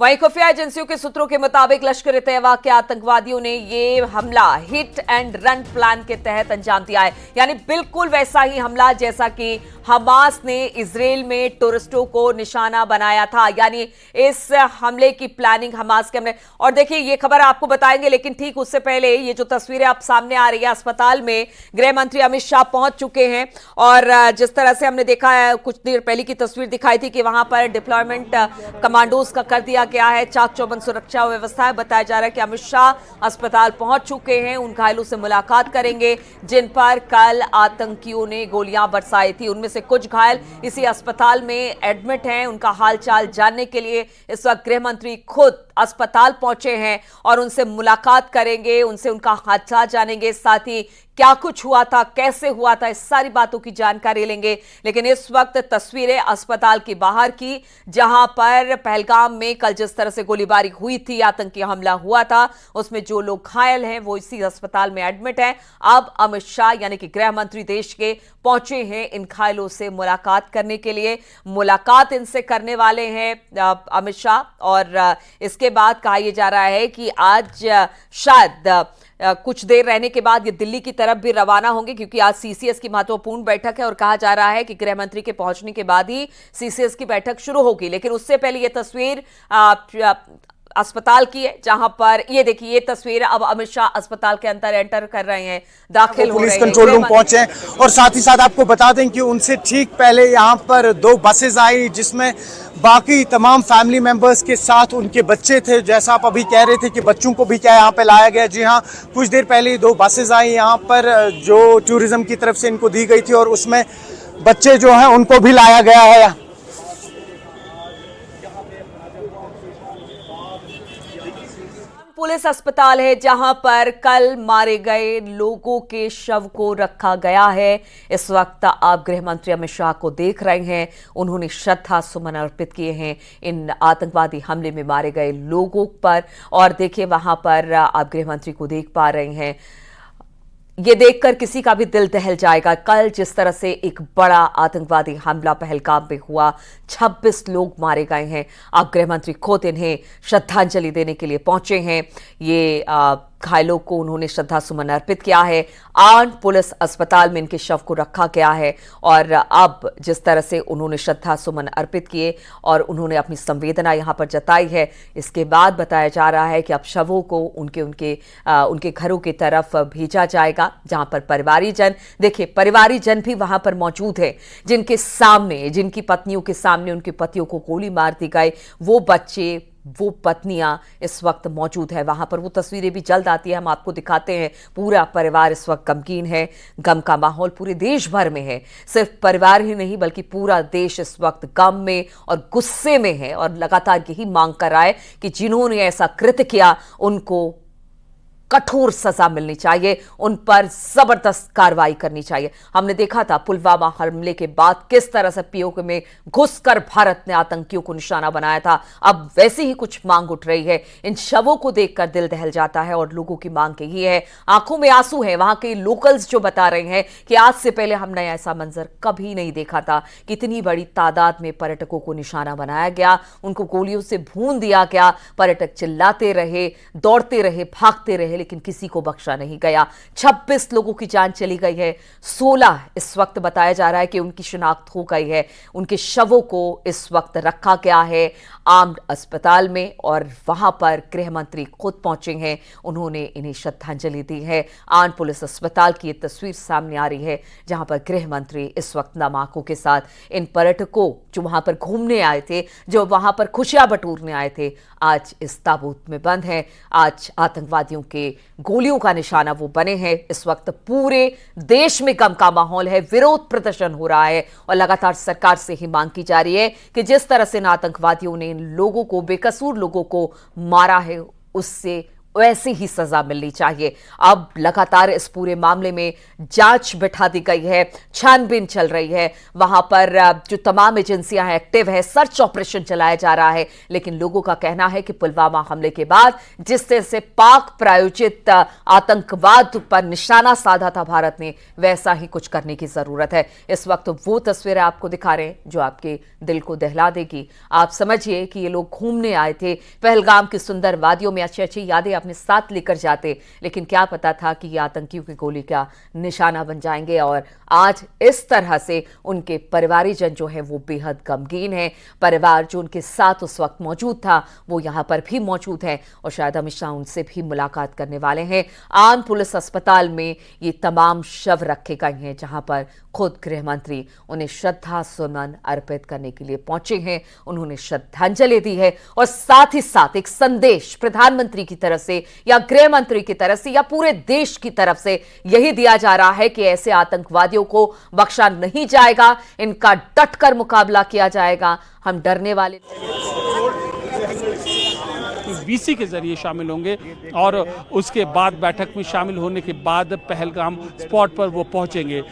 वहीं खुफिया एजेंसियों के सूत्रों के मुताबिक लश्कर ए तैयबा के आतंकवादियों ने ये हमला हिट एंड रन प्लान के तहत अंजाम दिया है। यानी बिल्कुल वैसा ही हमला जैसा कि हमास ने इजराइल में टूरिस्टों को निशाना बनाया था। यानी इस हमले की प्लानिंग हमास के हमले। और देखिए ये खबर आपको बताएंगे, लेकिन ठीक उससे पहले ये जो तस्वीरें आप सामने आ रही है, अस्पताल में गृह मंत्री अमित शाह पहुंच चुके हैं। और जिस तरह से हमने देखा है, कुछ देर पहले की तस्वीर दिखाई थी कि वहां पर डिप्लॉयमेंट कमांडोज का कर दिया गया है, चाक चौबंद सुरक्षा व्यवस्था है। बताया जा रहा है कि अमित शाह अस्पताल पहुंच चुके हैं, उन घायलों से मुलाकात करेंगे जिन पर कल आतंकियों ने गोलियां बरसाई थी। उनमें से कुछ घायल इसी अस्पताल में एडमिट हैं। उनका हालचाल जानने के लिए इस वक्त गृह मंत्री खुद अस्पताल पहुंचे हैं और उनसे मुलाकात करेंगे, उनसे उनका हालचाल जानेंगे, साथ ही क्या कुछ हुआ था, कैसे हुआ था, इस सारी बातों की जानकारी लेंगे। लेकिन इस वक्त तस्वीरें अस्पताल की बाहर की, जहां पर पहलगाम में कल जिस तरह से गोलीबारी हुई थी, आतंकी हमला हुआ था, उसमें जो लोग घायल हैं वो इसी अस्पताल में एडमिट हैं। अब अमित शाह यानी कि गृह मंत्री देश के पहुंचे हैं इन घायलों से मुलाकात करने के लिए। मुलाकात इनसे करने वाले हैं अमित शाह, और इसके बाद कहा यह जा रहा है कि आज शायद कुछ देर रहने के बाद ये दिल्ली की तरफ भी रवाना होंगे, क्योंकि आज सीसीएस की महत्वपूर्ण बैठक है और कहा जा रहा है कि गृह मंत्री के पहुंचने के बाद ही सीसीएस की बैठक शुरू होगी। लेकिन उससे पहले ये तस्वीर अस्पताल की है, जहां पर ये देखिए ये तस्वीर, अब अमित शाह अस्पताल के अंदर एंटर कर रहे हैं, दाखिल हो रहे हैं, पुलिस कंट्रोल रूम पहुंचे हैं। और साथ ही साथ आपको बता दें कि उनसे ठीक पहले यहां पर 2 बसेस आई, जिसमें बाकी तमाम फैमिली मेंबर्स के साथ उनके बच्चे थे। जैसा आप अभी कह रहे थे कि बच्चों को भी क्या यहाँ पे लाया गया, जी हाँ, कुछ देर पहले 2 बसेस आई यहाँ पर जो टूरिज्म की तरफ से इनको दी गई थी, और उसमें बच्चे जो हैं उनको भी लाया गया है। पुलिस अस्पताल है जहां पर कल मारे गए लोगों के शव को रखा गया है। इस वक्त आप गृह मंत्री अमित शाह को देख रहे हैं, उन्होंने श्रद्धा सुमन अर्पित किए हैं इन आतंकवादी हमले में मारे गए लोगों पर। और देखिए वहां पर आप गृह मंत्री को देख पा रहे हैं, ये देखकर किसी का भी दिल दहल जाएगा। कल जिस तरह से एक बड़ा आतंकवादी हमला पहलगाम में हुआ, 26 लोग मारे गए हैं, अब गृह मंत्री खुद इन्हें श्रद्धांजलि देने के लिए पहुंचे हैं। ये घायलों को उन्होंने श्रद्धा सुमन अर्पित किया है। आर्न पुलिस अस्पताल में इनके शव को रखा गया है और अब जिस तरह से उन्होंने श्रद्धा सुमन अर्पित किए और उन्होंने अपनी संवेदना यहां पर जताई है, इसके बाद बताया जा रहा है कि अब शवों को उनके घरों की तरफ भेजा जाएगा, जहां पर परिवारीजन, देखिए परिवारीजन भी वहां पर मौजूद है, जिनके सामने, जिनकी पत्नियों के सामने उनके पतियों को गोली मार दी गई, वो बच्चे, वो पत्नियां इस वक्त मौजूद है वहां पर। वो तस्वीरें भी जल्द आती है, हम आपको दिखाते हैं। पूरा परिवार इस वक्त गमगीन है, गम का माहौल पूरे देश भर में है। सिर्फ परिवार ही नहीं बल्कि पूरा देश इस वक्त गम में और गुस्से में है और लगातार यही मांग कर रहा है कि जिन्होंने ऐसा कृत्य किया उनको कठोर सजा मिलनी चाहिए, उन पर जबरदस्त कार्रवाई करनी चाहिए। हमने देखा था पुलवामा हमले के बाद किस तरह से पीओके में घुसकर भारत ने आतंकियों को निशाना बनाया था। अब वैसी ही कुछ मांग उठ रही है। इन शवों को देखकर दिल दहल जाता है और लोगों की मांग यही है, आंखों में आंसू है। वहां के लोकल्स जो बता रहे हैं कि आज से पहले हमने ऐसा मंजर कभी नहीं देखा था, कितनी बड़ी तादाद में पर्यटकों को निशाना बनाया गया, उनको गोलियों से भून दिया गया, पर्यटक चिल्लाते रहे, दौड़ते रहे, भागते रहे, लेकिन किसी को बख्शा नहीं गया। 26 लोगों की जान चली गई है, 16 इस वक्त बताया जा रहा है कि उनकी शिनाख्त हो गई है। उनके शवों को इस वक्त रखा गया है आर्म्ड अस्पताल में और वहां पर गृह मंत्री खुद पहुंचे हैं, उन्होंने इन्हें श्रद्धांजलि दी है। आर्म्ड पुलिस अस्पताल की एक तस्वीर सामने आ रही है, जहां पर गृह मंत्री इस वक्त नम आंखों के साथ इन पर्यटकों जो वहां पर घूमने आए थे, जो वहां पर खुशियां बटोरने आए थे, आज इस ताबूत में बंद हैं। आज आतंकवादियों के गोलियों का निशाना वो बने हैं। इस वक्त पूरे देश में गम का माहौल है, विरोध प्रदर्शन हो रहा है और लगातार सरकार से ही मांग की जा रही है कि जिस तरह से इन आतंकवादियों ने इन लोगों को, बेकसूर लोगों को मारा है, उससे वैसी ही सजा मिलनी चाहिए। अब लगातार इस पूरे मामले में जांच बिठा दी गई है, छानबीन चल रही है, वहां पर जो तमाम एजेंसियां हैं एक्टिव है, सर्च ऑपरेशन चलाया जा रहा है। लेकिन लोगों का कहना है कि पुलवामा हमले के बाद जिस तरह से पाक प्रायोजित आतंकवाद पर निशाना साधा था भारत ने, वैसा ही कुछ करने की जरूरत है। इस वक्त वो तस्वीरें आपको दिखा रहे हैं जो आपके दिल को दहला देगी। आप समझिए कि ये लोग घूमने आए थे पहलगाम की सुंदर वादियों में, अच्छी अच्छी यादें अपने साथ लेकर जाते, लेकिन क्या पता था कि ये आतंकियों की गोली का निशाना बन जाएंगे। और आज इस तरह से उनके परिवारीजन जो है वो बेहद गमगीन है। परिवार जो उनके साथ उस वक्त मौजूद था वो यहां पर भी मौजूद है और शायद अमित शाह उनसे भी मुलाकात करने वाले हैं। आन पुलिस अस्पताल में ये तमाम शव रखे गए हैं जहां पर खुद गृह मंत्री उन्हें श्रद्धा सुमन अर्पित करने के लिए पहुंचे हैं। उन्होंने श्रद्धांजलि दी है और साथ ही साथ एक संदेश प्रधानमंत्री की तरफ से या गृह मंत्री की तरफ से या पूरे देश की तरफ से यही दिया जा रहा है कि ऐसे आतंकवादियों को बख्शा नहीं जाएगा, इनका डटकर मुकाबला किया जाएगा, हम डरने वाले वीसी के जरिए शामिल होंगे और उसके बाद बैठक में शामिल होने के बाद पहलगाम स्पॉट पर वो पहुंचेंगे।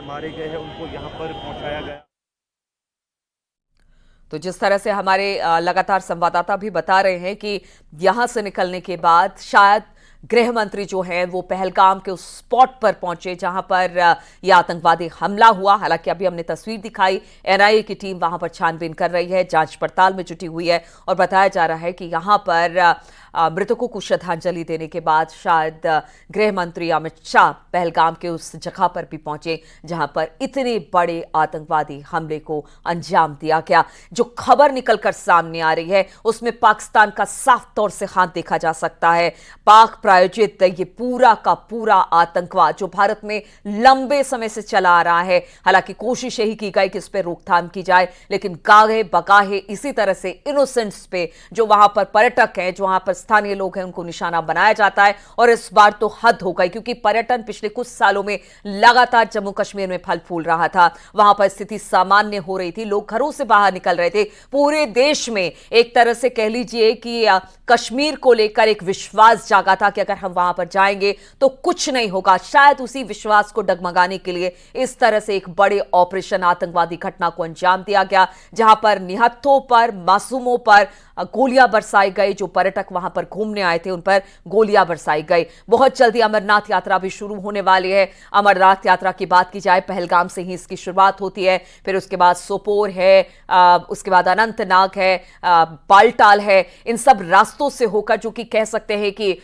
मारे गए हैं उनको यहां पर पहुंचाया गया। तो जिस तरह से हमारे लगातार संवाददाता भी बता रहे हैं कि यहां से निकलने के बाद शायद गृह मंत्री जो हैं वो पहलगाम के उस स्पॉट पर पहुंचे जहां पर यह आतंकवादी हमला हुआ। हालांकि अभी हमने तस्वीर दिखाई, एनआईए की टीम वहां पर छानबीन कर रही है, जांच पड़ताल में जुटी हुई है और बताया जा रहा है कि यहां पर मृतकों को श्रद्धांजलि देने के बाद शायद गृह मंत्री अमित शाह पहलगाम के उस जगह पर भी पहुंचे जहां पर इतने बड़े आतंकवादी हमले को अंजाम दिया गया। जो खबर निकलकर सामने आ रही है उसमें पाकिस्तान का साफ तौर से हाथ देखा जा सकता है। पाक प्रायोजित ये पूरा का पूरा आतंकवाद जो भारत में लंबे समय से चला आ रहा है, हालांकि कोशिश यही की गई कि इस पर रोकथाम की जाए, लेकिन गाहे बगाहे इसी तरह से इनोसेंट्स पे जो वहां पर पर्यटक हैं, जो वहां पर स्थानीय लोग हैं, उनको निशाना बनाया जाता है। और इस बार तो हद हो गई क्योंकि पर्यटन पिछले कुछ सालों में लगातार जम्मू कश्मीर में फल फूल रहा था, वहां पर स्थिति सामान्य हो रही थी, लोग घरों से बाहर निकल रहे थे। पूरे देश में एक तरह से कह लीजिए कि कश्मीर को लेकर एक विश्वास जागा था कि अगर हम वहां पर जाएंगे तो कुछ नहीं होगा। शायद उसी विश्वास को डगमगाने के लिए इस तरह से एक बड़े ऑपरेशन आतंकवादी घटना को अंजाम दिया गया जहां पर निहत्थों पर, मासूमों पर गोलियां बरसाई गई। जो पर्यटक वहां पर घूमने आए थे उन पर गोलियां बरसाई गई। बहुत जल्दी अमरनाथ यात्रा भी शुरू होने वाली है। अमरनाथ यात्रा की बात की जाए, पहलगाम से ही इसकी शुरुआत होती है, फिर उसके बाद सोपोर है, उसके बाद अनंतनाग है, बालटाल है। इन सब रास्तों से होकर, जो कि कह सकते हैं कि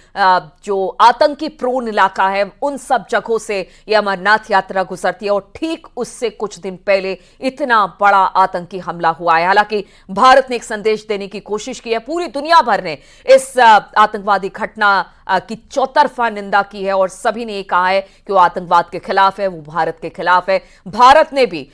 जो आतंकी प्रोन इलाका है, उन सब जगहों से यह अमरनाथ यात्रा गुजरती है। और ठीक उससे कुछ दिन पहले इतना बड़ा आतंकी हमला हुआ है। हालांकि भारत ने एक संदेश देने की कोशिश की है, पूरी दुनिया भर ने इस आतंकवादी घटना की चौतरफा निंदा की है और सभी ने ये कहा है कि वो आतंकवाद के खिलाफ है, वो भारत के खिलाफ है। भारत ने भी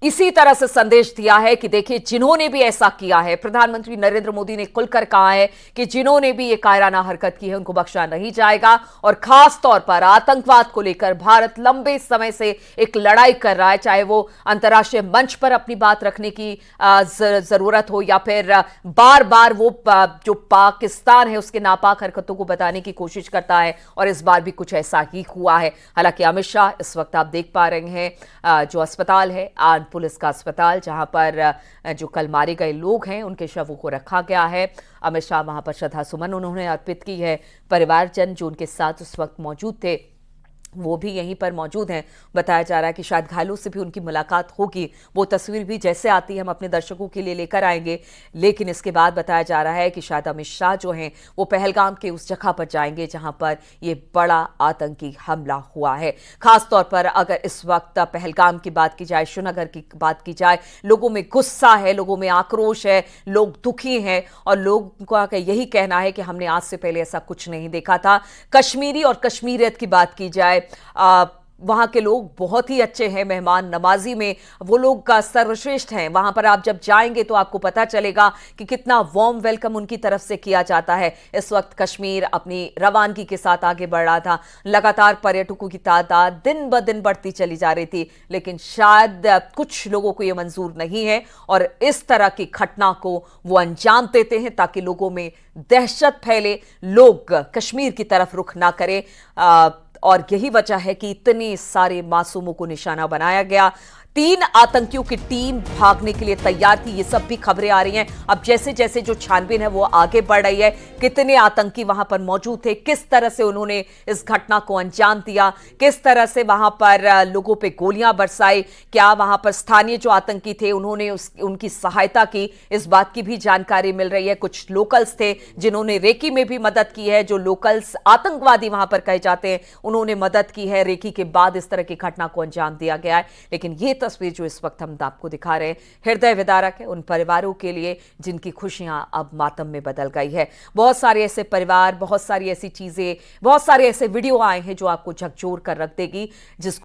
इसी तरह से संदेश दिया है कि देखिए, जिन्होंने भी ऐसा किया है, प्रधानमंत्री नरेंद्र मोदी ने खुलकर कहा है कि जिन्होंने भी ये कायराना हरकत की है उनको बख्शा नहीं जाएगा। और खास तौर पर आतंकवाद को लेकर भारत लंबे समय से एक लड़ाई कर रहा है, चाहे वो अंतर्राष्ट्रीय मंच पर अपनी बात रखने की जरूरत हो या फिर बार बार वो जो पाकिस्तान है उसके नापाक हरकतों को बताने की कोशिश करता है। और इस बार भी कुछ ऐसा ही हुआ है। हालांकि अमित शाह इस वक्त आप देख पा रहे हैं जो अस्पताल है, पुलिस का अस्पताल, जहां पर जो कल मारे गए लोग हैं उनके शवों को रखा गया है। अमित शाह वहां पर श्रद्धा सुमन उन्होंने अर्पित की है। परिवारजन जो उनके साथ उस वक्त मौजूद थे वो भी यहीं पर मौजूद हैं। बताया जा रहा है कि शायद घायलों से भी उनकी मुलाकात होगी। वो तस्वीर भी जैसे आती है हम अपने दर्शकों के लिए लेकर आएंगे। लेकिन इसके बाद बताया जा रहा है कि शायद अमित शाह जो हैं वो पहलगाम के उस जगह पर जाएंगे जहां पर ये बड़ा आतंकी हमला हुआ है। खासतौर पर अगर इस वक्त पहलगाम की बात की जाए, श्रीनगर की बात की जाए, लोगों में गुस्सा है, लोगों में आक्रोश है, लोग दुखी हैं और लोगों का यही कहना है कि हमने आज से पहले ऐसा कुछ नहीं देखा था। कश्मीरी और कश्मीरियत की बात की जाए, वहां के लोग बहुत ही अच्छे हैं, मेहमान नवाजी में वो लोग का सर्वश्रेष्ठ हैं। वहां पर आप जब जाएंगे तो आपको पता चलेगा कि कितना वार्म वेलकम उनकी तरफ से किया जाता है। इस वक्त कश्मीर अपनी रवानगी के साथ आगे बढ़ रहा था, लगातार पर्यटकों की तादाद दिन ब दिन बढ़ती चली जा रही थी, लेकिन शायद कुछ लोगों को यह मंजूर नहीं है और इस तरह की घटना को वो अंजाम देते हैं ताकि लोगों में दहशत फैले, लोग कश्मीर की तरफ रुख ना करें। और यही वजह है कि इतने सारे मासूमों को निशाना बनाया गया। 3 आतंकियों की टीम भागने के लिए तैयार थी, ये सब भी खबरें आ रही हैं। अब जैसे जैसे जो छानबीन है वो आगे बढ़ रही है, कितने आतंकी वहां पर मौजूद थे, किस तरह से उन्होंने इस घटना को अंजाम दिया, किस तरह से वहां पर लोगों पे गोलियां बरसाई, क्या वहां पर स्थानीय जो आतंकी थे उन्होंने उनकी सहायता की, इस बात की भी जानकारी मिल रही है। कुछ लोकल्स थे जिन्होंने रेकी में भी मदद की है, जो लोकल्स आतंकवादी वहां पर कहे जाते हैं उन्होंने मदद की है। रेकी के बाद इस तरह की घटना को अंजाम दिया गया है। लेकिन ये तस्वीर जो इस वक्त हम आपको दिखा रहे हैं हृदय विदारक है उन परिवारों के लिए जिनकी खुशियां अब मातम में बदल गई है। बहुत सारे ऐसे परिवार, बहुत सारी ऐसी चीजें, बहुत सारे ऐसे वीडियो आए हैं जो आपको झकझोर कर रख देगी, जिसको